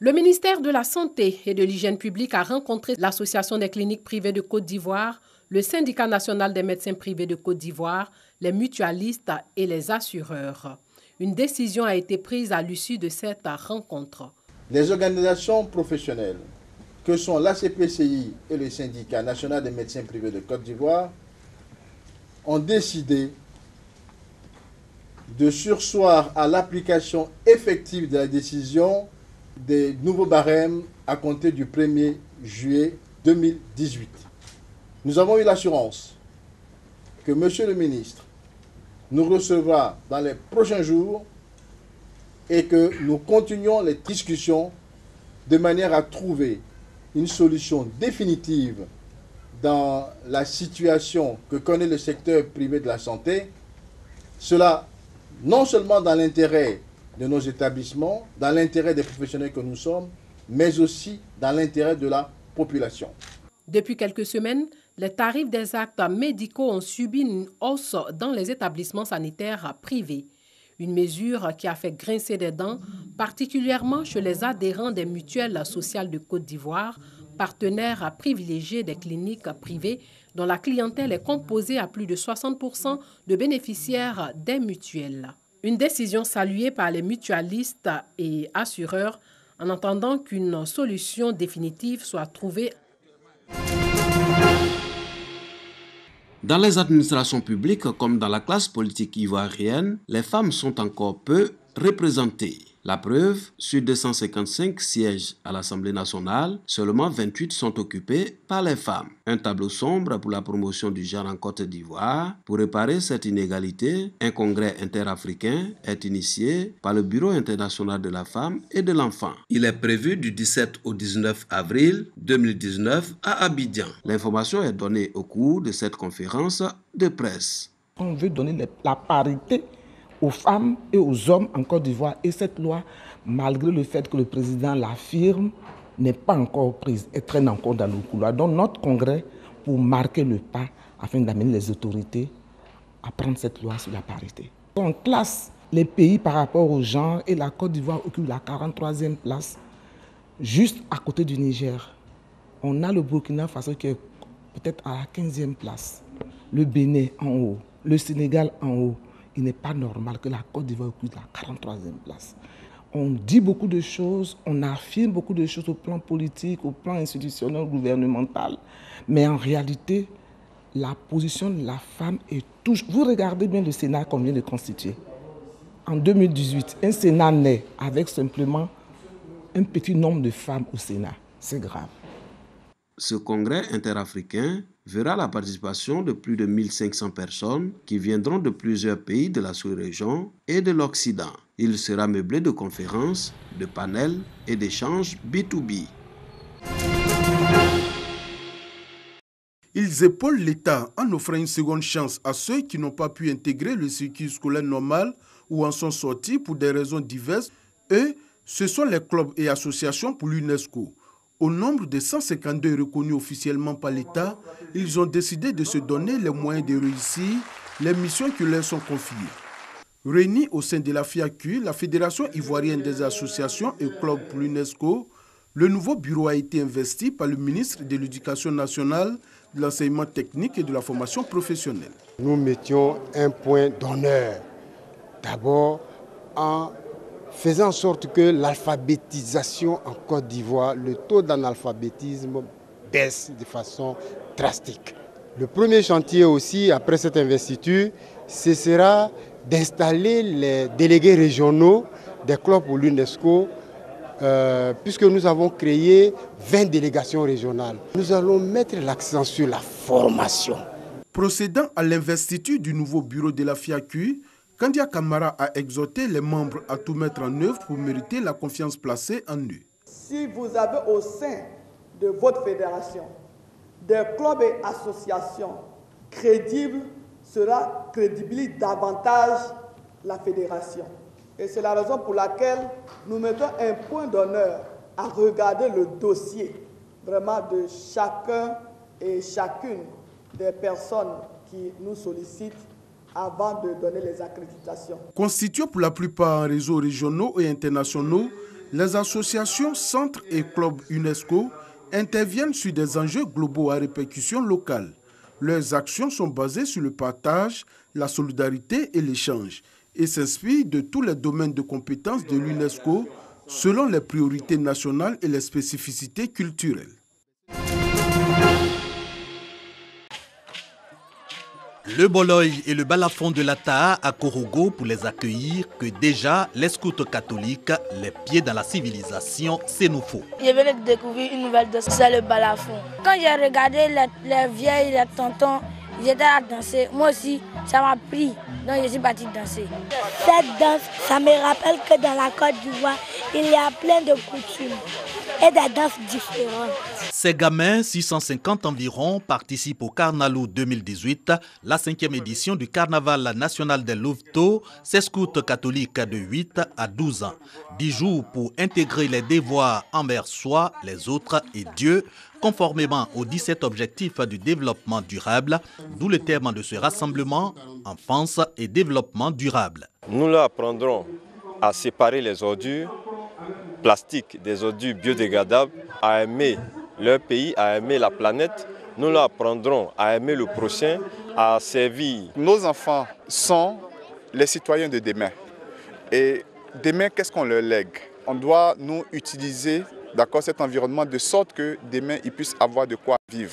Le ministère de la Santé et de l'Hygiène publique a rencontré l'Association des cliniques privées de Côte d'Ivoire, le Syndicat national des médecins privés de Côte d'Ivoire, les mutualistes et les assureurs. Une décision a été prise à l'issue de cette rencontre. Les organisations professionnelles, que sont l'ACPCI et le Syndicat national des médecins privés de Côte d'Ivoire, ont décidé de surseoir à l'application effective de la décision des nouveaux barèmes à compter du 1er juillet 2018. Nous avons eu l'assurance que M. le ministre nous recevra dans les prochains jours et que nous continuons les discussions de manière à trouver une solution définitive dans la situation que connaît le secteur privé de la santé. Cela non seulement dans l'intérêt de nos établissements, dans l'intérêt des professionnels que nous sommes, mais aussi dans l'intérêt de la population. Depuis quelques semaines, les tarifs des actes médicaux ont subi une hausse dans les établissements sanitaires privés. Une mesure qui a fait grincer des dents, particulièrement chez les adhérents des mutuelles sociales de Côte d'Ivoire, partenaires privilégiés des cliniques privées dont la clientèle est composée à plus de 60% de bénéficiaires des mutuelles. Une décision saluée par les mutualistes et assureurs en attendant qu'une solution définitive soit trouvée. Dans les administrations publiques comme dans la classe politique ivoirienne, les femmes sont encore peu représentées. La preuve, sur 255 sièges à l'Assemblée nationale, seulement 28 sont occupés par les femmes. Un tableau sombre pour la promotion du genre en Côte d'Ivoire. Pour réparer cette inégalité, un congrès interafricain est initié par le Bureau international de la femme et de l'enfant. Il est prévu du 17 au 19 avril 2019 à Abidjan. L'information est donnée au cours de cette conférence de presse. On veut donner la parité aux femmes et aux hommes en Côte d'Ivoire. Et cette loi, malgré le fait que le président l'affirme, n'est pas encore prise et traîne encore dans le couloir. Donc notre congrès, pour marquer le pas, afin d'amener les autorités à prendre cette loi sur la parité. On classe les pays par rapport au genre et la Côte d'Ivoire occupe la 43e place, juste à côté du Niger. On a le Burkina Faso qui est peut-être à la 15e place, le Bénin en haut, le Sénégal en haut. Il n'est pas normal que la Côte d'Ivoire occupe la 43e place. On dit beaucoup de choses, on affirme beaucoup de choses au plan politique, au plan institutionnel, gouvernemental. Mais en réalité, la position de la femme est toujours... Vous regardez bien le Sénat qu'on vient de constituer. En 2018, un Sénat naît avec simplement un petit nombre de femmes au Sénat. C'est grave. Ce congrès interafricain verra la participation de plus de 1500 personnes qui viendront de plusieurs pays de la sous-région et de l'Occident. Il sera meublé de conférences, de panels et d'échanges B2B. Ils épaulent l'État en offrant une seconde chance à ceux qui n'ont pas pu intégrer le circuit scolaire normal ou en sont sortis pour des raisons diverses. Et ce sont les clubs et associations pour l'UNESCO. Au nombre de 152 reconnus officiellement par l'État, ils ont décidé de se donner les moyens de réussir les missions qui leur sont confiées. Réunis au sein de la FIAQ, la Fédération ivoirienne des associations et clubs pour l'UNESCO, le nouveau bureau a été investi par le ministre de l'Éducation nationale, de l'enseignement technique et de la formation professionnelle. Nous mettions un point d'honneur, d'abord en faisant en sorte que l'alphabétisation en Côte d'Ivoire, le taux d'analphabétisme baisse de façon drastique. Le premier chantier aussi, après cette investiture, ce sera d'installer les délégués régionaux des clubs pour l'UNESCO, puisque nous avons créé 20 délégations régionales. Nous allons mettre l'accent sur la formation. Procédant à l'investiture du nouveau bureau de la FIAQ, Kandia Camara a exhorté les membres à tout mettre en œuvre pour mériter la confiance placée en eux. Si vous avez au sein de votre fédération des clubs et associations crédibles, cela crédibilise davantage la fédération. Et c'est la raison pour laquelle nous mettons un point d'honneur à regarder le dossier vraiment de chacun et chacune des personnes qui nous sollicitent avant de donner les accréditations. Constitués pour la plupart en réseaux régionaux et internationaux, Les associations, centres et clubs UNESCO interviennent sur des enjeux globaux à répercussion locale. Leurs actions sont basées sur le partage, la solidarité et l'échange et s'inspirent de tous les domaines de compétences de l'UNESCO selon les priorités nationales et les spécificités culturelles. Le Boloy et le balafon de l'Ataa à Korogo pour les accueillir que déjà les scouts catholiques, les pieds dans la civilisation, c'est nous faut. Je venais de découvrir une nouvelle danse, c'est le balafon. Quand j'ai regardé les vieilles, les tontons, ils étaient à danser. Moi aussi, ça m'a pris, donc je suis parti danser. Cette danse, ça me rappelle que dans la Côte d'Ivoire, il y a plein de coutumes et des danses différentes. Ces gamins, 650 environ, participent au Carnalou 2018, la 5e édition du Carnaval national des Louveteaux, ces scouts catholiques de 8 à 12 ans. 10 jours pour intégrer les devoirs envers soi, les autres et Dieu, conformément aux 17 objectifs du développement durable, d'où le terme de ce rassemblement, enfance et développement durable. Nous leur apprendrons à séparer les ordures plastiques des ordures biodégradables, à aimer leur pays, à aimer la planète. Nous leur apprendrons à aimer le prochain, à servir. Nos enfants sont les citoyens de demain. Et demain, qu'est-ce qu'on leur lègue? On doit nous utiliser cet environnement de sorte que demain, ils puissent avoir de quoi vivre,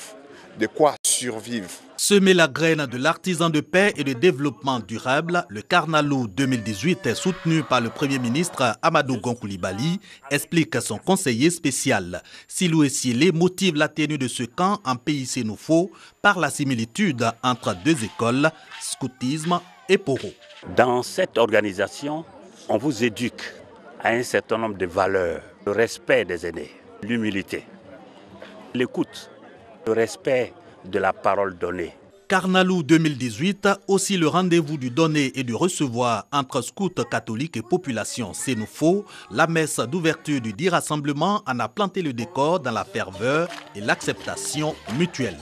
de quoi survivre. Semer la graine de l'artisan de paix et de développement durable, le Carnalou 2018 est soutenu par le Premier ministre Amadou Gon Coulibaly, explique son conseiller spécial. Silou Essiélé motive la tenue de ce camp en pays Sénoufo par la similitude entre deux écoles, scoutisme et poro. Dans cette organisation, on vous éduque à un certain nombre de valeurs, le respect des aînés, l'humilité, l'écoute, le respect de la parole donnée. Carnalou 2018, aussi le rendez-vous du donner et du recevoir entre scouts catholiques et population Sénoufo, la messe d'ouverture du dit rassemblement en a planté le décor dans la ferveur et l'acceptation mutuelle.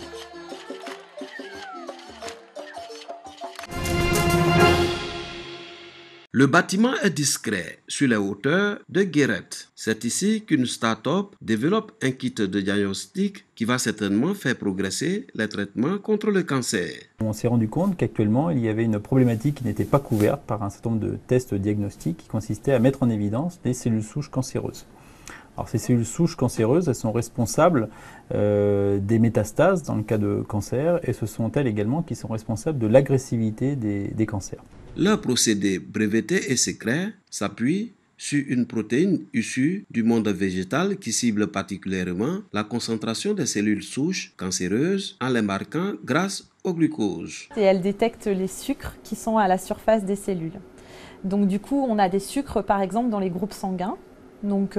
Le bâtiment est discret sur les hauteurs de Guéret. C'est ici qu'une start-up développe un kit de diagnostic qui va certainement faire progresser les traitements contre le cancer. On s'est rendu compte qu'actuellement, il y avait une problématique qui n'était pas couverte par un certain nombre de tests diagnostiques qui consistaient à mettre en évidence des cellules souches cancéreuses. Alors ces cellules souches cancéreuses, elles sont responsables des métastases dans le cas de cancer et ce sont elles également qui sont responsables de l'agressivité des cancers. Leur procédé breveté et secret s'appuie sur une protéine issue du monde végétal qui cible particulièrement la concentration des cellules souches cancéreuses en les marquant grâce au glucose. Et elle détecte les sucres qui sont à la surface des cellules. Donc du coup, on a des sucres par exemple dans les groupes sanguins. Donc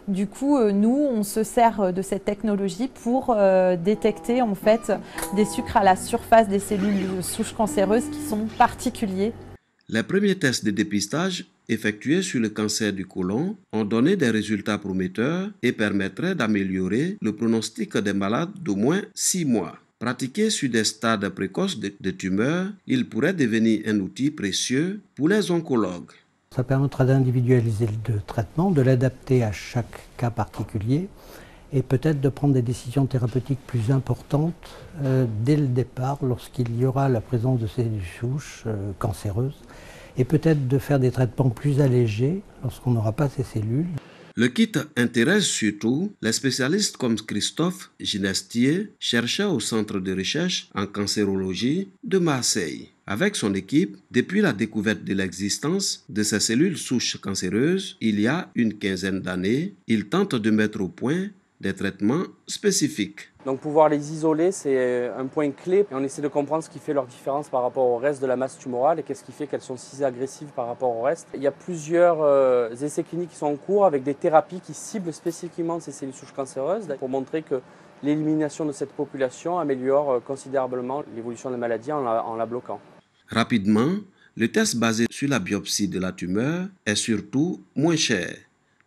du coup, nous, on se sert de cette technologie pour détecter en fait des sucres à la surface des cellules souches cancéreuses qui sont particuliers. Les premiers tests de dépistage effectués sur le cancer du côlon ont donné des résultats prometteurs et permettraient d'améliorer le pronostic des malades d'au moins 6 mois. Pratiqué sur des stades précoces de tumeurs, il pourrait devenir un outil précieux pour les oncologues. Ça permettra d'individualiser le traitement, de l'adapter à chaque cas particulier et peut-être de prendre des décisions thérapeutiques plus importantes dès le départ lorsqu'il y aura la présence de cellules souches cancéreuses et peut-être de faire des traitements plus allégés lorsqu'on n'aura pas ces cellules. Le kit intéresse surtout les spécialistes comme Christophe Ginestier, chercheur au Centre de recherche en cancérologie de Marseille. Avec son équipe, depuis la découverte de l'existence de ces cellules souches cancéreuses, il y a une quinzaine d'années, il tente de mettre au point des traitements spécifiques. Donc pouvoir les isoler, c'est un point clé. Et on essaie de comprendre ce qui fait leur différence par rapport au reste de la masse tumorale et qu'est-ce qui fait qu'elles sont si agressives par rapport au reste. Il y a plusieurs essais cliniques qui sont en cours avec des thérapies qui ciblent spécifiquement ces cellules souches cancéreuses pour montrer que l'élimination de cette population améliore considérablement l'évolution de la maladie en la bloquant. Rapidement, le test basé sur la biopsie de la tumeur est surtout moins cher.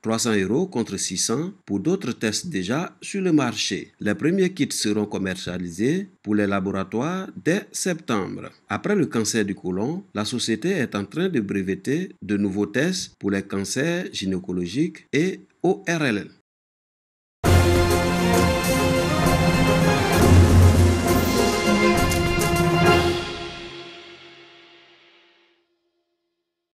300 € contre 600 pour d'autres tests déjà sur le marché. Les premiers kits seront commercialisés pour les laboratoires dès septembre. Après le cancer du côlon, la société est en train de breveter de nouveaux tests pour les cancers gynécologiques et ORL.